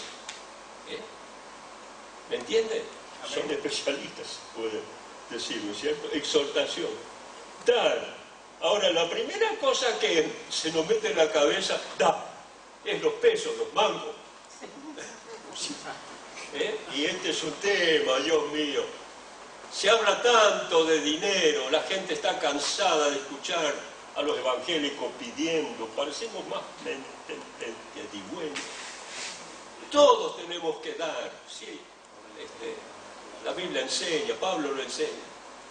¿Me entienden? Son especialistas, puede decirlo, ¿cierto? Exhortación. Dar. Ahora, la primera cosa que se nos mete en la cabeza, es los pesos, los mangos. Y este es un tema, Dios mío. Se habla tanto de dinero, la gente está cansada de escuchar a los evangélicos pidiendo, parecemos más mendigüeños. Todos tenemos que dar, sí. La Biblia enseña, Pablo lo enseña.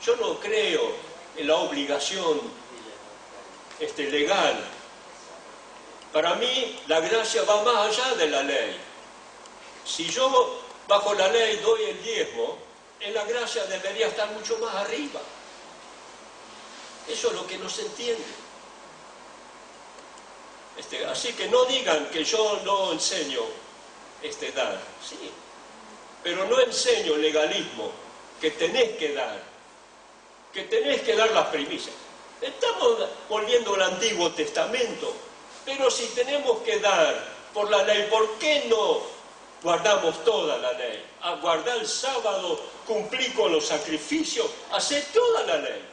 Yo no creo en la obligación legal. Para mí, la gracia va más allá de la ley. Si yo, bajo la ley, doy el diezmo, en la gracia debería estar mucho más arriba. Eso es lo que no se entiende. Así que no digan que yo no enseño dar. Sí, pero no enseño legalismo, que tenés que dar las primicias. Estamos volviendo al Antiguo Testamento, pero si tenemos que dar por la ley, ¿por qué no guardamos toda la ley? A guardar el sábado, cumplir con los sacrificios, hacer toda la ley.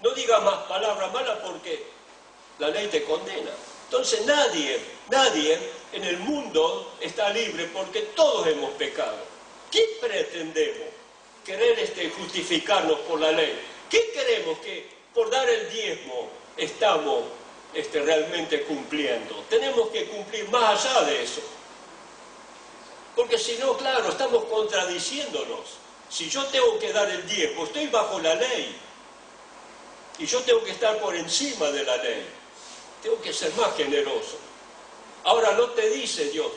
No digas más palabras malas porque la ley te condena. Entonces nadie en el mundo está libre porque todos hemos pecado. ¿Qué pretendemos? Querer justificarnos por la ley. ¿Qué queremos? Que por dar el diezmo estamos realmente cumpliendo. Tenemos que cumplir más allá de eso. Porque si no, claro, estamos contradiciéndonos. Si yo tengo que dar el diezmo, estoy bajo la ley. Y yo tengo que estar por encima de la ley. Tengo que ser más generoso. Ahora no te dice Dios,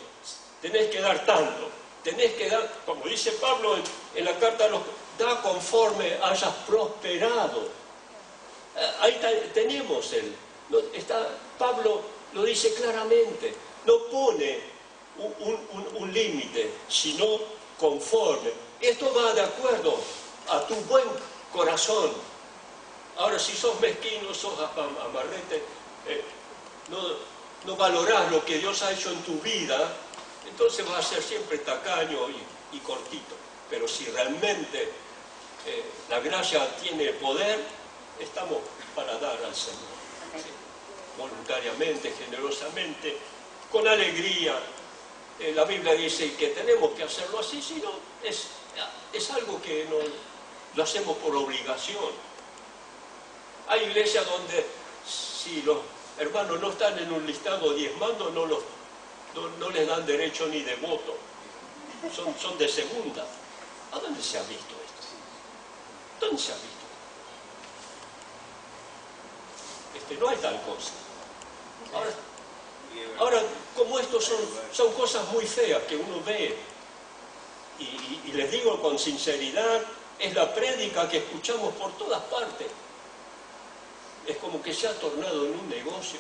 tenés que dar tanto. Tenés que dar, como dice Pablo en la carta a los... Da conforme hayas prosperado. Ahí tenemos Pablo lo dice claramente. No pone un límite, sino conforme. Esto va de acuerdo a tu buen corazón. Ahora, si sos mezquino, sos amarrete, no valorás lo que Dios ha hecho en tu vida, entonces vas a ser siempre tacaño y cortito. Pero si realmente la gracia tiene poder, estamos para dar al Señor. ¿Sí? Voluntariamente, generosamente, con alegría. La Biblia dice que tenemos que hacerlo así, si no, es algo que no lo hacemos por obligación. Hay iglesias donde si los hermanos no están en un listado diezmando, no les dan derecho ni de voto. Son de segunda. ¿A dónde se ha visto esto? ¿Dónde se ha visto? No hay tal cosa. Ahora, como estos son cosas muy feas que uno ve, y les digo con sinceridad, es la prédica que escuchamos por todas partes. Es como que se ha tornado en un negocio.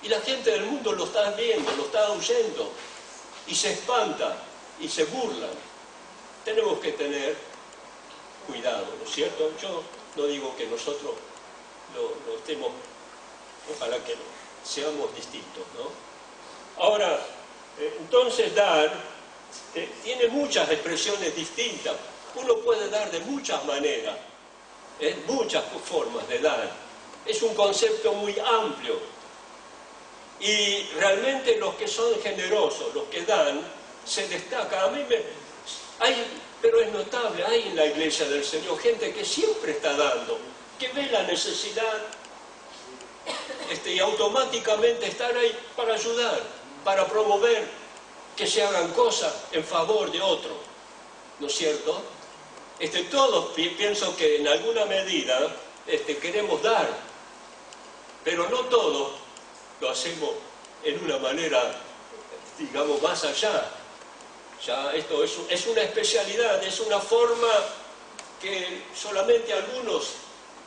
Y la gente del mundo lo está viendo, lo está oyendo, y se espanta, y se burlan. Tenemos que tener cuidado, ¿no es cierto? Yo no digo que nosotros lo estemos, ojalá que no, seamos distintos, ¿no? Ahora, entonces dar tiene muchas expresiones distintas. Uno puede dar de muchas maneras, muchas formas de dar. Es un concepto muy amplio. Y realmente los que son generosos, los que dan, se destacan. Pero es notable, hay en la iglesia del Señor gente que siempre está dando, que ve la necesidad y automáticamente están ahí para ayudar, para promover que se hagan cosas en favor de otro, ¿no es cierto? Todos pienso que en alguna medida queremos dar, pero no todos lo hacemos en una manera, digamos, más allá. Ya esto es una especialidad, es una forma que solamente algunos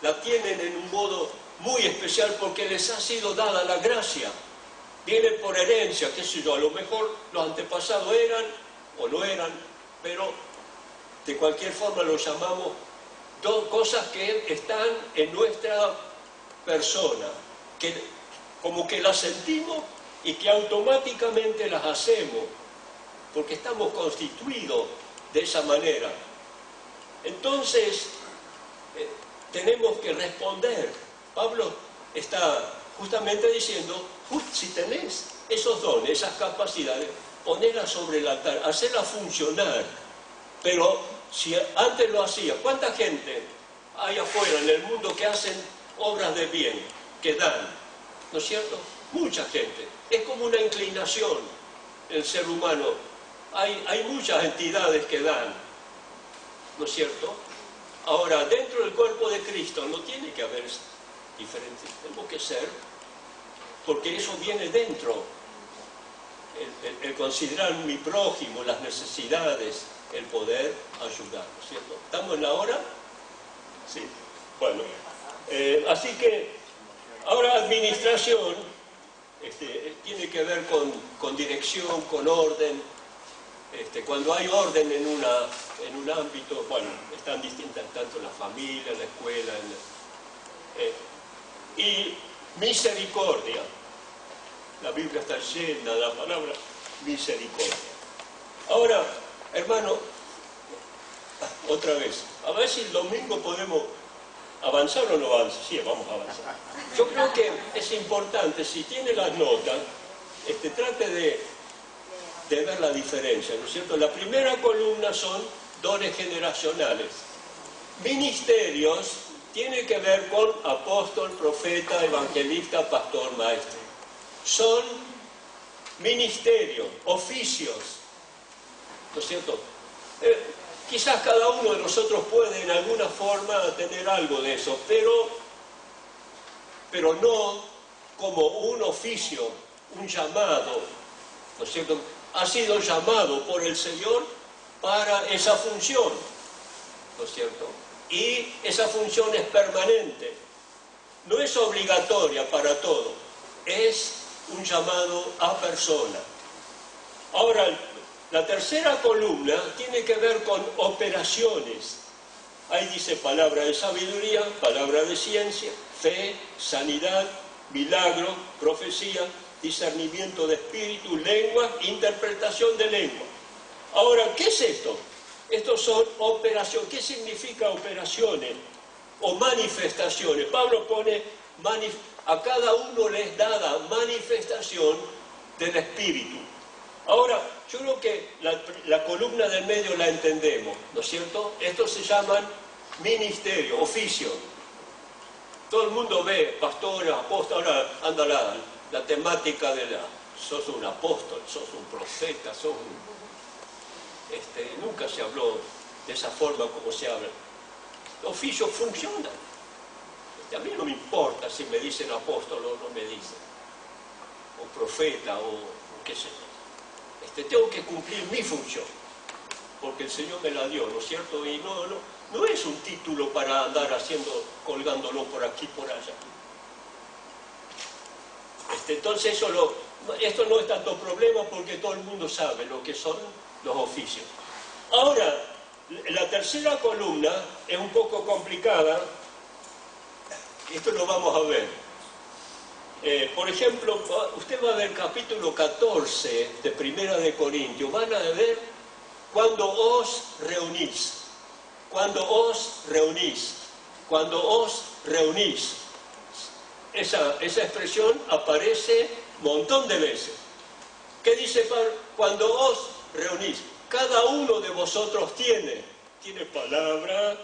la tienen en un modo muy especial porque les ha sido dada la gracia. Vienen por herencia, qué sé yo, a lo mejor los antepasados eran o no eran, pero de cualquier forma lo llamamos dos cosas que están en nuestra persona, que como que las sentimos y que automáticamente las hacemos, porque estamos constituidos de esa manera. Entonces, tenemos que responder. Pablo está justamente diciendo, si tenés esos dones, esas capacidades, ponerlas sobre el altar, hacerlas funcionar. Pero si antes lo hacía, ¿cuánta gente hay afuera en el mundo que hacen obras de bien, que dan? ¿No es cierto? Mucha gente. Es como una inclinación el ser humano. Hay muchas entidades que dan, ¿no es cierto? Ahora, dentro del cuerpo de Cristo no tiene que haber diferencias. Tenemos que ser, porque eso viene dentro. El considerar mi prójimo, las necesidades, el poder ayudar, ¿no es cierto? ¿Estamos en la hora? Sí. Bueno, así que ahora administración tiene que ver con dirección, con orden. Cuando hay orden en un ámbito, bueno, están distintas tanto la familia, la escuela, y misericordia. La Biblia está llena de la palabra misericordia. Ahora, hermano, otra vez, a ver si el domingo podemos avanzar o no avanzar. Sí, vamos a avanzar. Yo creo que es importante, si tiene las notas, trate de ver la diferencia, ¿no es cierto? La primera columna son dones generacionales. Ministerios tiene que ver con apóstol, profeta, evangelista, pastor, maestro. Son ministerios, oficios, ¿no es cierto? Quizás cada uno de nosotros puede en alguna forma tener algo de eso, pero no como un oficio, un llamado, ¿no es cierto? Ha sido llamado por el Señor para esa función, ¿no es cierto? Y esa función es permanente, no es obligatoria para todo, es un llamado a persona. Ahora, la tercera columna tiene que ver con operaciones. Ahí dice palabra de sabiduría, palabra de ciencia, fe, sanidad, milagro, profecía, discernimiento de espíritu, lengua, interpretación de lengua. Ahora, ¿qué es esto? Estos son operaciones. ¿Qué significa operaciones o manifestaciones? Pablo pone, a cada uno le es dada manifestación del espíritu. Ahora, yo creo que la columna del medio la entendemos, ¿no es cierto? Estos se llaman ministerios, oficios. Todo el mundo ve pastores, apóstoles, ahora anda la temática de sos un apóstol, sos un profeta, sos un... nunca se habló de esa forma como se habla. Los oficios funcionan. A mí no me importa si me dicen apóstol o no me dicen, o profeta, o qué sé yo. Tengo que cumplir mi función, porque el Señor me la dio, ¿no es cierto? Y no es un título para andar colgándolo por aquí, por allá. Entonces esto no es tanto problema porque todo el mundo sabe lo que son los oficios. Ahora, la tercera columna es un poco complicada. Esto lo vamos a ver. Por ejemplo, usted va a ver capítulo 14 de Primera de Corintios. Van a ver cuando os reunís. Cuando os reunís. Cuando os reunís. Esa expresión aparece un montón de veces. ¿Qué dice Pablo? Cuando os reunís. Cada uno de vosotros tiene palabra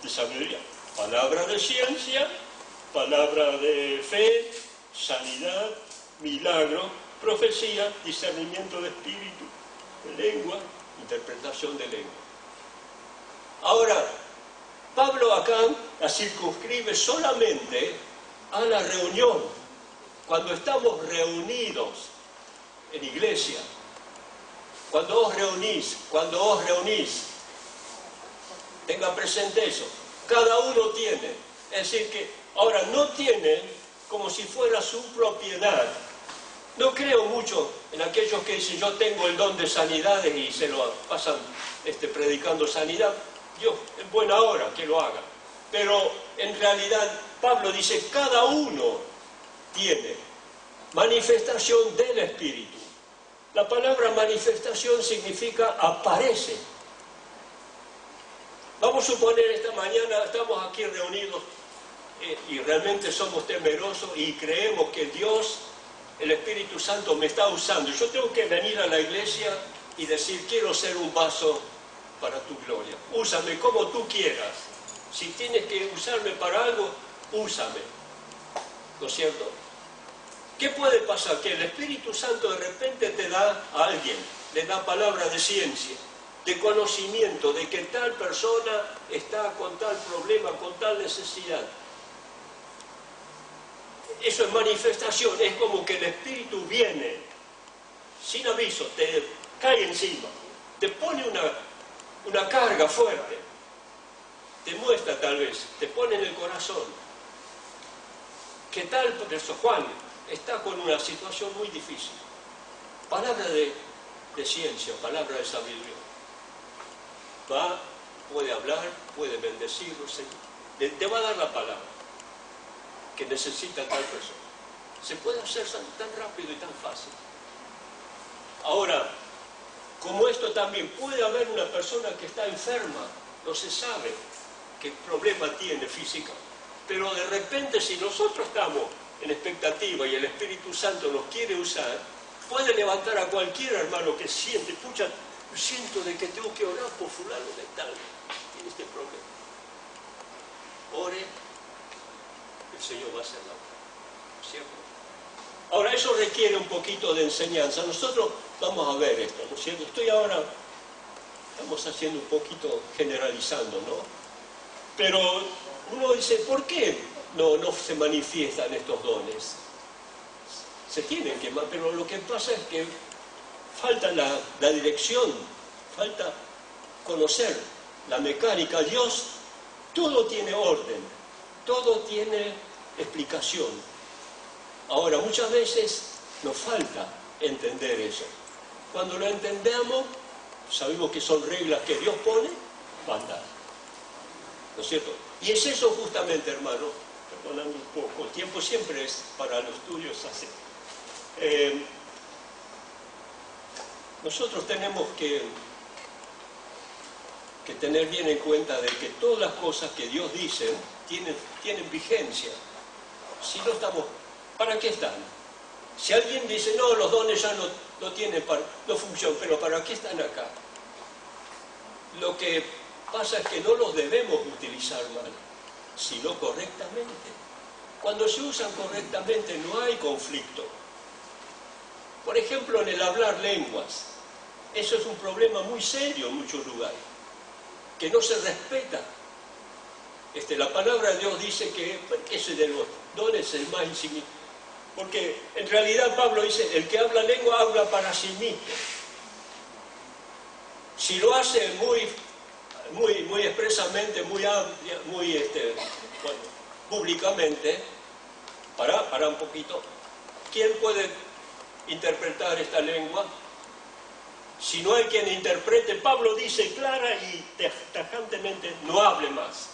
de sabiduría, Palabra de ciencia, palabra de fe, sanidad, milagro, profecía, discernimiento de espíritu, de lengua, interpretación de lengua. Ahora, Pablo acá la circunscribe solamente a la reunión, cuando estamos reunidos en iglesia, cuando os reunís, tenga presente eso, cada uno tiene, es decir que ahora no tiene como si fuera su propiedad. No creo mucho en aquellos que dicen yo tengo el don de sanidades y se lo pasan predicando sanidad. Dios en buena hora que lo haga, pero en realidad Pablo dice cada uno tiene manifestación del Espíritu. La palabra manifestación significa aparece. Vamos a suponer esta mañana estamos aquí reunidos y realmente somos temerosos y creemos que Dios, el Espíritu Santo me está usando. Yo tengo que venir a la iglesia y decir quiero ser un vaso para tu gloria. Úsame como tú quieras. Si tienes que usarme para algo, úsame. ¿No es cierto? ¿Qué puede pasar? Que el Espíritu Santo de repente te da a alguien, le da palabra de ciencia, de conocimiento, de que tal persona está con tal problema, con tal necesidad. Eso es manifestación, es como que el Espíritu viene, sin aviso, te cae encima, te pone una carga fuerte, te muestra tal vez, te pone en el corazón que tal, por eso Juan está con una situación muy difícil. Palabra de ciencia, palabra de sabiduría. Va, puede hablar, puede bendecirlo, te va a dar la palabra que necesita tal persona. Se puede hacer tan rápido y tan fácil. Ahora, como esto también puede haber una persona que está enferma, no se sabe qué problema tiene física, pero de repente si nosotros estamos en expectativa y el Espíritu Santo nos quiere usar, puede levantar a cualquier hermano que siente, pucha, siento de que tengo que orar por fulano de tal, tiene este problema. Ore, el Señor va a hacer la obra, ¿cierto? Ahora, eso requiere un poquito de enseñanza. Nosotros vamos a ver esto, ¿no es cierto? Estamos haciendo un poquito generalizando, ¿no? Pero uno dice, ¿por qué no se manifiestan estos dones? Se tienen que, pero lo que pasa es que falta la dirección, falta conocer la mecánica. Dios, todo tiene orden, todo tiene explicación. Ahora, muchas veces nos falta entender eso. Cuando lo entendemos, sabemos que son reglas que Dios pone, van a dar. ¿No es cierto? Y es eso justamente, hermano, perdonando un poco, el tiempo siempre es para los tuyos así. Nosotros tenemos que tener bien en cuenta de que todas las cosas que Dios dice tienen vigencia. Si no estamos, ¿para qué están? Si alguien dice, no, los dones ya no tienen, no funcionan, pero ¿para qué están acá? Lo que pasa es que no los debemos utilizar mal, sino correctamente. Cuando se usan correctamente no hay conflicto. Por ejemplo, en el hablar lenguas, eso es un problema muy serio en muchos lugares, que no se respeta. La palabra de Dios dice que ese de los dones es el más insignificante. Porque en realidad Pablo dice, el que habla lengua habla para sí mismo. Si lo hace muy expresamente, muy públicamente, para un poquito, ¿quién puede interpretar esta lengua? Si no hay quien interprete, Pablo dice clara y tajantemente, no hable más,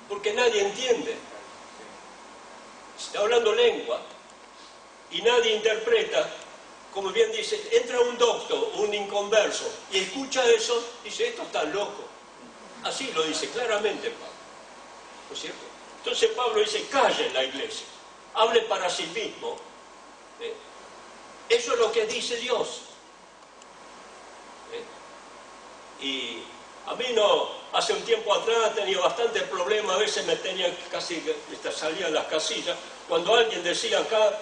porque nadie entiende. Está hablando lengua y nadie interpreta. Como bien dice, entra un docto, un inconverso, y escucha eso, dice, esto está loco. Así lo dice claramente Pablo, ¿no es cierto? Entonces Pablo dice, calle en la iglesia, hable para sí mismo. Eso es lo que dice Dios. Y a mí hace un tiempo atrás tenía bastante problema, a veces me tenía casi, salía las casillas, cuando alguien decía acá,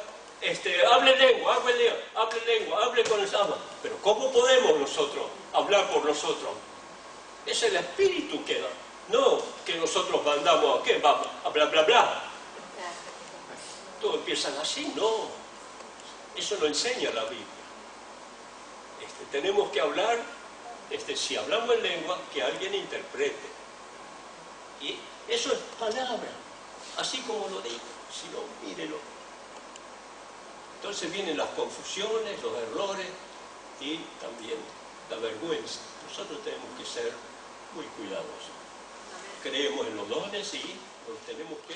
hable lengua, hable con el alma. Pero ¿cómo podemos nosotros hablar por nosotros? Es el Espíritu que da, no que nosotros mandamos a qué, vamos, a bla, bla, bla. Todos empiezan así, no. Eso lo enseña la Biblia. Tenemos que hablar, si hablamos en lengua, que alguien interprete. Y eso es palabra, así como lo digo, si no, mírelo. Entonces vienen las confusiones, los errores y también la vergüenza. Nosotros tenemos que ser muy cuidadosos. Creemos en los dones y nos tenemos que